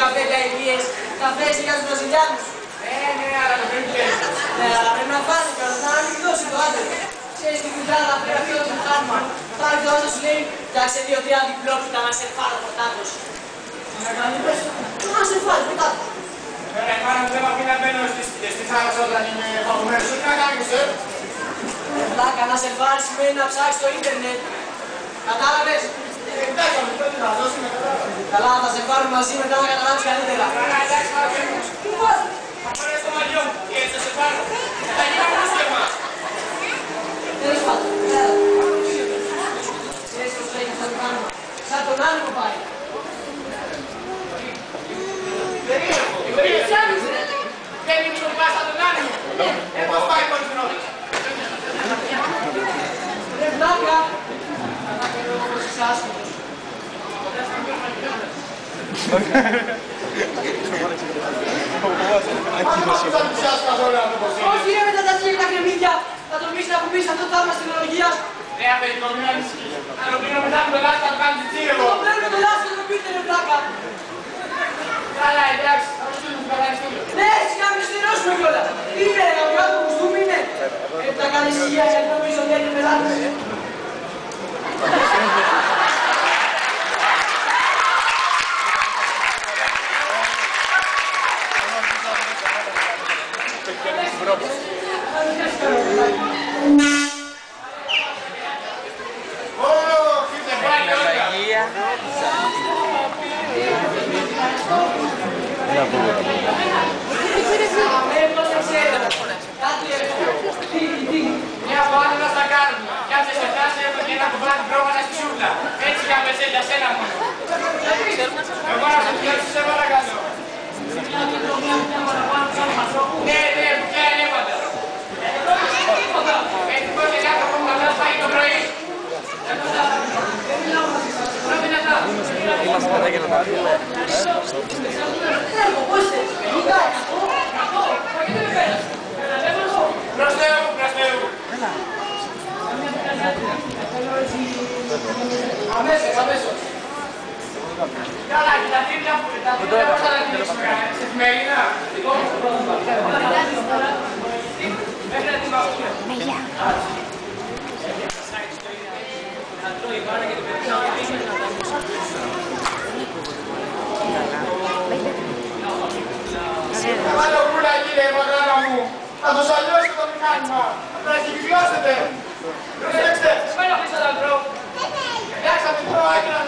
15 ηλίες, καφές για τους Βραζιλιάνους. Ναι, αλλά το πρέπει και έτσι. Ναι, αλλά πρέπει να φάνε κιόλας, να μην δώσει το άντρε. Ξέρεις τι κουτάλα, πρέπει αυτό το χάρμα. Θα έρθει ο άντρας σου λέει, φτιάξε 2-3 διπλόπιτα να σε φάρω πορτάτος. Να κάνει πες, να σε φάρω πορτάτος. Ωραία, η μάνα μου δεν μ' αφήνει να μπαίνω στη θάλασσα όταν είμαι παγωμένος. Τι να κάνεις, Πλάκα, να σε φάρει σημαίνει να ψάξεις στο ίντερνετ. Κατάλαβες. Εντάξει, πρέπει να δώσει με κατάλαβα. Καλά, θα σε πάρουν μαζί μετά να καταλάβεις καλύτερα. Άρα, εντάξει, θα φύγω. Τι πας. Θα πάρεις το μαλλιό μου και θα σε πάρω. Θα γίνω μουσκεμα. Τέλος πάντων. Ξέρεις πως θα έχεις να το κάνουμε. Σαν τον άνεμο πάει. Δεν είμαι στον πάσα τον άνεμο. Πώς πάει η πολυθυνότητα. Ρε βλάκα. Κατά καιρό όπως είσαι άσχετος. Όχι ρε με τα τachία και τα κρεμμύδια. Θα το πεις να κουμπίσεις αυτό το θαύμα στην τεχνολογία. Ναι, αφεντικό, μην ανησυχείς. Θα το πίνω μετά με το λάθος, θα το κάνω τσιτσί εγώ. Εγώ παίρνω το λάθος και το πείτε ρε βλάκα. Καλά, εντάξει, θα το στείλω στο καλά στείλω. Ναι, σιγά μην στενώσουμε κιόλας. Τι είναι ρε, κάποιο άλλο κουστούμι είναι. Πρέπει να κάνεις υγεία γιατί νομίζω ότι είναι πελάτες. Μια πάνω να στα κάνουμε. Κάτσε σε τάση, έχω και ένα κουμπάκι πρόβανα στη σούβλα. Έτσι κάμε σε για σένα μόνο. Εγώ να σου φτιάξω σε παρακαλώ. Ναι, ναι, που πια ελέφαντα. Έτσι πως είναι άνθρωπο που θα φάει το πρωί. Είμαστε κατά και να τα δούμε. Προς Θεού, προς Θεού. Αμέσως, αμέσως. Καλά, και τα τρίπια που πώς θα τα τηρήσουμε, σε εφημερινά. Μέχρι να την παγούμε. Βάλε πουλα κύριε μαγάρα μου. Θα το σαλιώσετε το μηχάνημα. Θα κυκλώσετε. Προσέξτε. Σημαίνει αφήσα τα ντρό. Φτιάξαμε το άκυρα